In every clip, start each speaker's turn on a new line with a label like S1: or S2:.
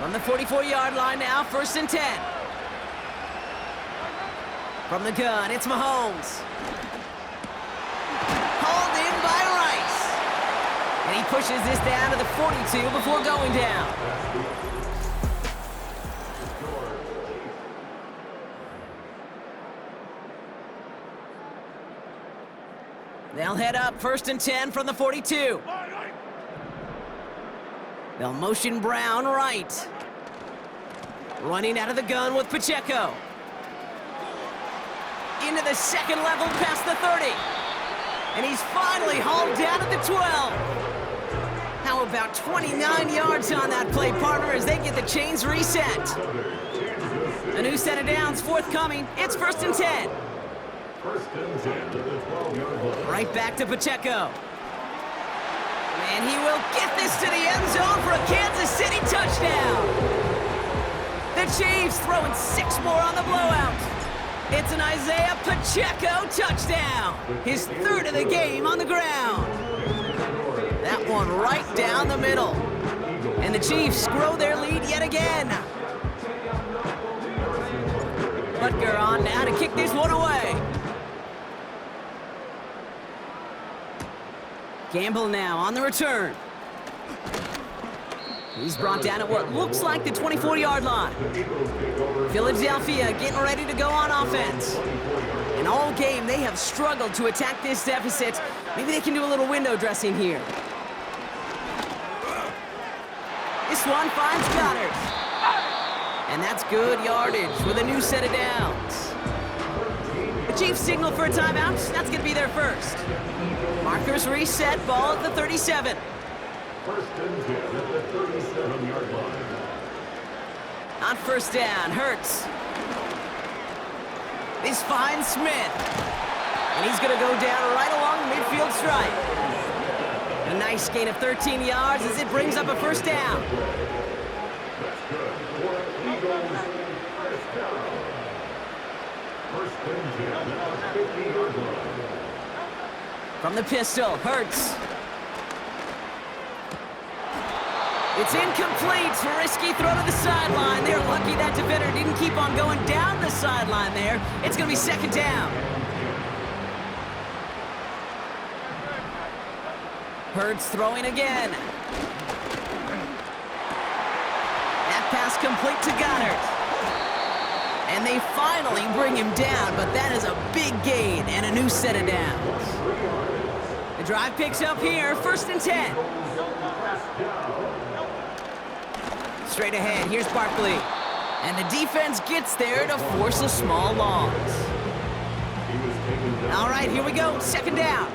S1: From the 44-yard line now, 1st and 10. From the gun, it's Mahomes. Hauled in by Rice. And he pushes this down to the 42 before going down. They'll head up 1st and 10 from the 42. They'll motion Brown right. Running out of the gun with Pacheco. Into the second level past the 30. And he's finally hauled down at the 12. How about 29 yards on that play, partner, as they get the chains reset. A new set of downs forthcoming. It's 1st and 10. Right back to Pacheco. And he will get this to the end zone for a Kansas City touchdown. The Chiefs throwing 6 more on the blowout. It's an Isaiah Pacheco touchdown. His 3rd of the game on the ground. That one right down the middle. And the Chiefs grow their lead yet again. Butker on now to kick this one away. Gamble now on the return. He's brought down at what looks like the 24-yard line. Philadelphia getting ready to go on offense. And all game, they have struggled to attack this deficit. Maybe they can do a little window dressing here. This one finds Goddard. And that's good yardage with a new set of downs. The Chiefs signal for a timeout. That's going to be their first. Markers reset, ball at the 37.
S2: 1st and 10 at the 37-yard line.
S1: On 1st down, Hurts. This finds Smith. And he's going to go down right along the midfield stripe. A nice gain of 13 yards as it brings up a 1st down.
S2: That's good. For Eagles, 1st down. 1st and 10 at the 50-yard line.
S1: From the pistol, Hurts. It's incomplete. Risky throw to the sideline. They're lucky that defender didn't keep on going down the sideline there. It's going to be 2nd down. Hurts throwing again. That pass complete to Goddard. And they finally bring him down, but that is a big gain and a new set of downs. The drive picks up here, 1st and 10. Straight ahead, here's Barkley. And the defense gets there to force a small loss. All right, here we go, 2nd down.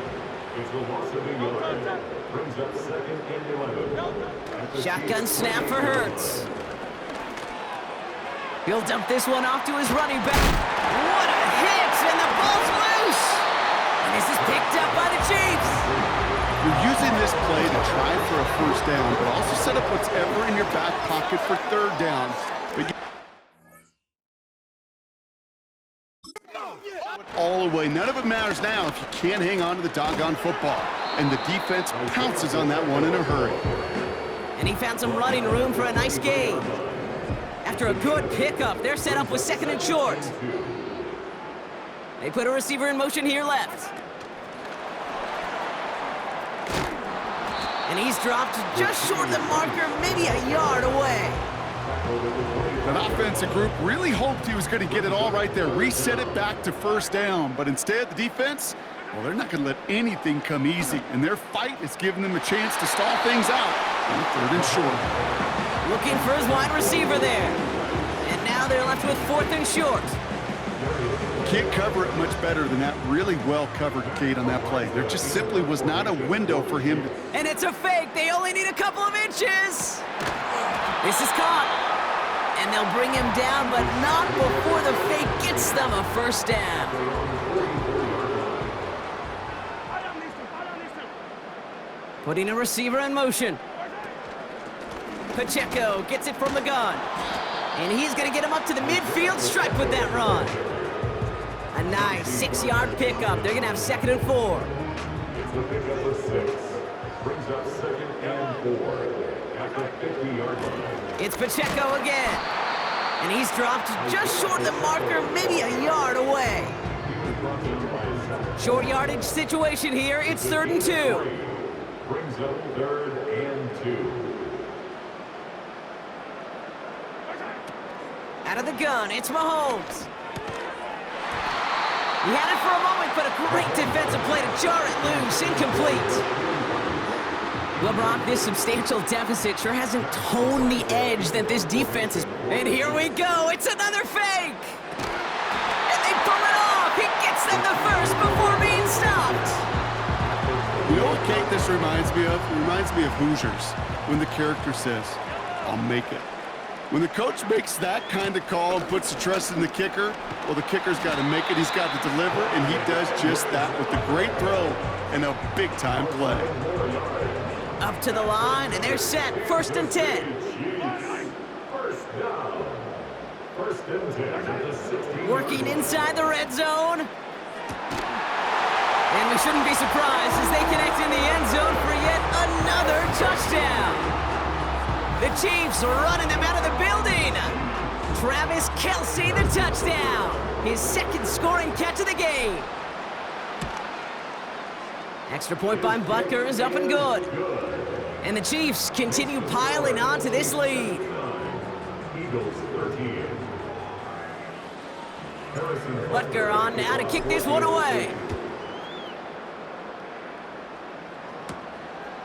S1: Shotgun snap for Hurts. He'll dump this one off to his running back. What a hit, and the ball's loose. And this is picked up by the Chiefs.
S3: You're using this play to try for a 1st down, but also set up whatever in your back pocket for 3rd down. But all the way. None of it matters now if you can't hang on to the doggone football. And the defense pounces on that one in a hurry.
S1: And he found some running room for a nice gain. After a good pickup, they're set up with 2nd and short. They put a receiver in motion here left. And he's dropped just short of the marker, maybe a yard away.
S3: That offensive group really hoped he was going to get it all right there, reset it back to 1st down. But instead, the defense, well, they're not going to let anything come easy. And their fight is giving them a chance to stall things out on 3rd and short.
S1: Looking for his wide receiver there. And now they're left with 4th and short.
S3: Can't cover it much better than that really well-covered gate on that play. There just simply was not a window for him to...
S1: And it's a fake. They only need a couple of inches. This is caught. And they'll bring him down, but not before the fake gets them a 1st down. Putting a receiver in motion. Pacheco gets it from the gun. And he's going to get him up to the midfield stripe with that run. A nice 6-yard pickup. They're going to have 2nd and 4.
S2: It's the pickup of 6. Brings up 2nd and 4. at the 50-yard line.
S1: It's Pacheco again. And he's dropped just short of the marker, maybe a yard away. Short yardage situation here. It's 3rd and 2.
S2: Brings up 3rd and 2.
S1: Out of the gun, it's Mahomes. He had it for a moment, but a great defensive play to jar it loose. Incomplete. Well, Brock, this substantial deficit sure hasn't toned the edge that this defense is. And here we go. It's another fake. And they pull it off. He gets them the first before being stopped.
S3: You know what, Kate, this reminds me of? It reminds me of Hoosiers, when the character says, "I'll make it." When the coach makes that kind of call and puts the trust in the kicker, well, the kicker's got to make it. He's got to deliver, and he does just that with a great throw and a big-time play.
S1: Up to the line, and they're set. 1st and 10.
S2: First down. 1st and 10 at the 60.
S1: Working inside the red zone. And we shouldn't be surprised as they connect in the end zone for yet another touchdown. The Chiefs are running them out of the building. Travis Kelce, the touchdown. His 2nd scoring catch of the game. Extra point by Butker is up and good. And the Chiefs continue piling on to this lead.
S2: Eagles 13.
S1: Butker on now to kick this one away.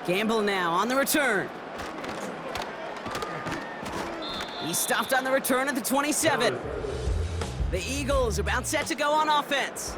S1: Gamble now on the return. He's stopped on the return at the 27. The Eagles about set to go on offense.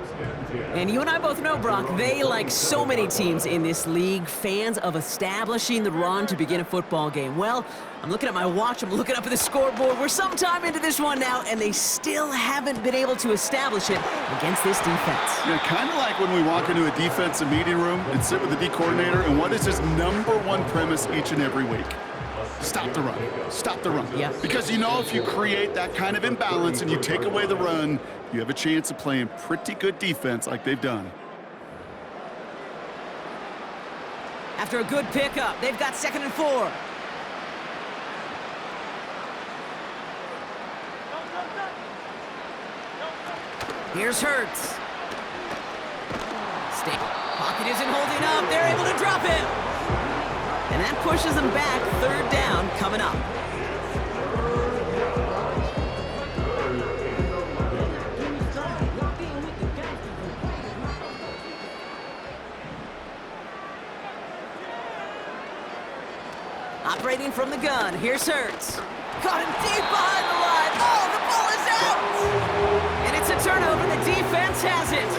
S1: And you and I both know, Brock, they, like so many teams in this league, fans of establishing the run to begin a football game. Well, I'm looking at my watch, I'm looking up at the scoreboard. We're sometime into this one now, and they still haven't been able to establish it against this defense.
S3: Yeah, kind of like when we walk into a defensive meeting room and sit with the D coordinator, and what is his #1 premise each and every week? Stop the run. Stop the run.
S1: Yeah.
S3: Because you know if you create that kind of imbalance and you take away the run, you have a chance of playing pretty good defense like they've done.
S1: After a good pickup, they've got 2nd and 4. Here's Hurts. Pocket isn't holding up. They're able to drop him. And that pushes them back. 3rd down coming up. Operating from the gun. Here's Hurts. Caught him deep behind the line. Oh, the ball is out! And it's a turnover. The defense has it.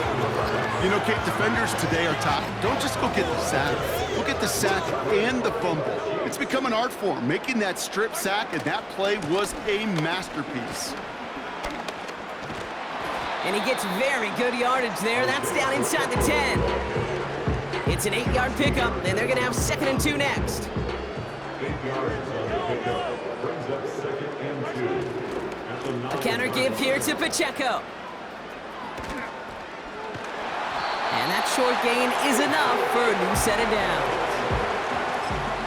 S3: You know, Kate, defenders today are top. Don't just go get the sack. Go get the sack and the fumble. It's become an art form. Making that strip sack, and that play was a masterpiece.
S1: And he gets very good yardage there. That's down inside the 10. It's an 8-yard pickup, and they're going to have 2nd and 2 next.
S2: 8 yards on the pickup. Brings up 2nd and 2. At the 9.
S1: A counter give here to Pacheco. And that short gain is enough for a new set of downs.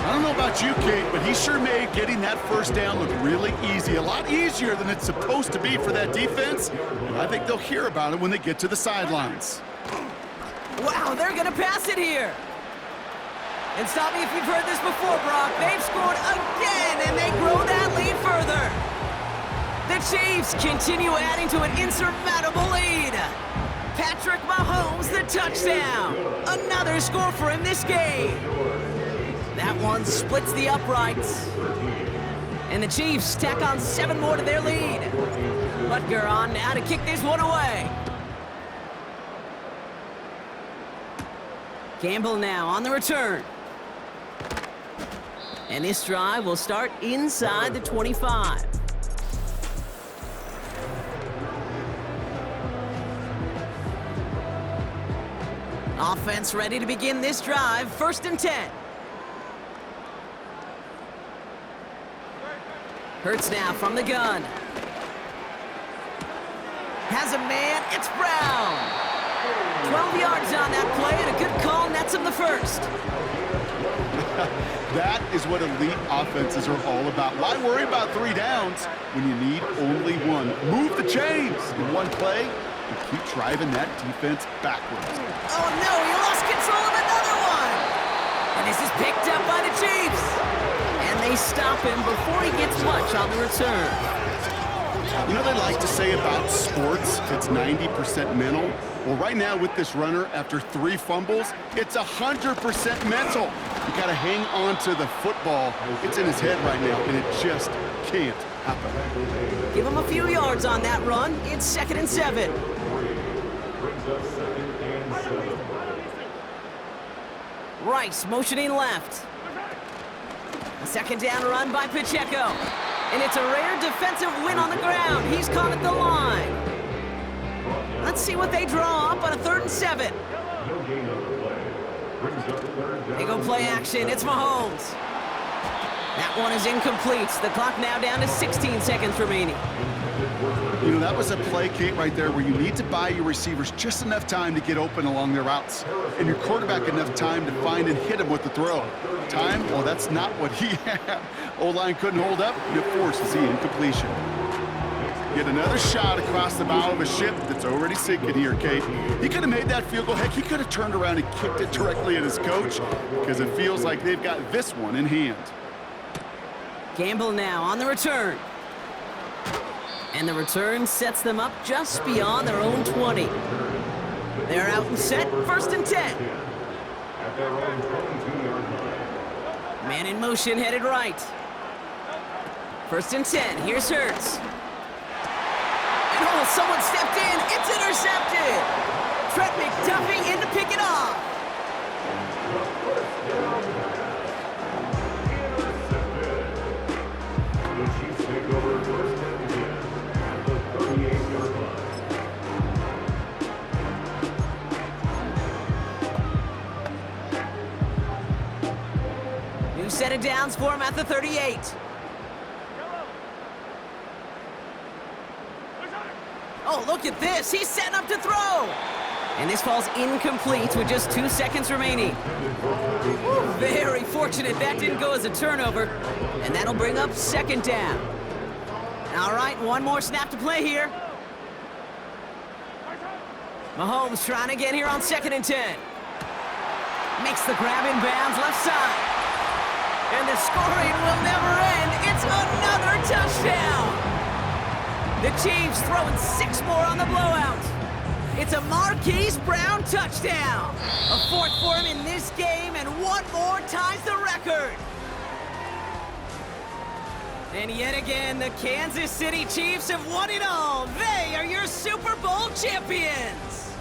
S3: I don't know about you, Kate, but he sure made getting that 1st down look really easy. A lot easier than it's supposed to be for that defense. And I think they'll hear about it when they get to the sidelines.
S1: Wow, they're going to pass it here. And stop me if you've heard this before, Brock. They've scored again, and they grow that lead further. The Chiefs continue adding to an insurmountable lead. Patrick Mahomes, the touchdown. Another score for him this game. That one splits the uprights. And the Chiefs tack on 7 more to their lead. Butker on now to kick this one away. Gamble now on the return. And this drive will start inside the 25. Offense ready to begin this drive. 1st and 10. Hurts now from the gun. Has a man. It's Brown. 12 yards on that play, and a good call nets him the first.
S3: That is what elite offenses are all about. Why worry about 3 downs when you need only one? Move the chains in one play and keep driving that defense backwards.
S1: Oh no, he lost control of another one! And this is picked up by the Chiefs. And they stop him before he gets much on the return.
S3: You know they like to say about sports, it's 90% mental. Well, right now with this runner, after 3 fumbles, it's 100% mental. You got to hang on to the football. It's in his head right now, and it just can't happen.
S1: Give him a few yards on that run. It's 2nd and 7. Rice motioning left. A 2nd down run by Pacheco. And it's a rare defensive win on the ground. He's caught at the line. Let's see what they draw up on a 3rd and 7. They go play action. It's Mahomes. That one is incomplete. The clock now down to 16 seconds remaining.
S3: You know, that was a play, Kate, right there where you need to buy your receivers just enough time to get open along their routes. And your quarterback enough time to find and hit him with the throw. Time? Well, that's not what he had. O-line couldn't hold up, and it forces the incompletion. Get another shot across the bow of a ship that's already sinking here, Kate. He could have made that field goal. Heck, he could have turned around and kicked it directly at his coach because it feels like they've got this one in hand.
S1: Gamble now on the return. And the return sets them up just beyond their own 20. They're out and set, 1st and 10. Man in motion, headed right. 1st and 10, here's Hurts. And oh, someone stepped in, it's intercepted! Trent McDuffie in to pick it off. New set of downs for him at the 38. Oh, look at this. He's setting up to throw. And this falls incomplete with just 2 seconds remaining. Ooh, very fortunate that didn't go as a turnover. And that'll bring up 2nd down. All right, one more snap to play here. Mahomes trying to get here on 2nd and 10. Makes the grab in bounds left side. And the scoring will never end. It's another touchdown. The Chiefs throwing 6 more on the blowout. It's a Marquise Brown touchdown. A 4th for him in this game, and 1 more ties the record. And yet again, the Kansas City Chiefs have won it all. They are your Super Bowl champions.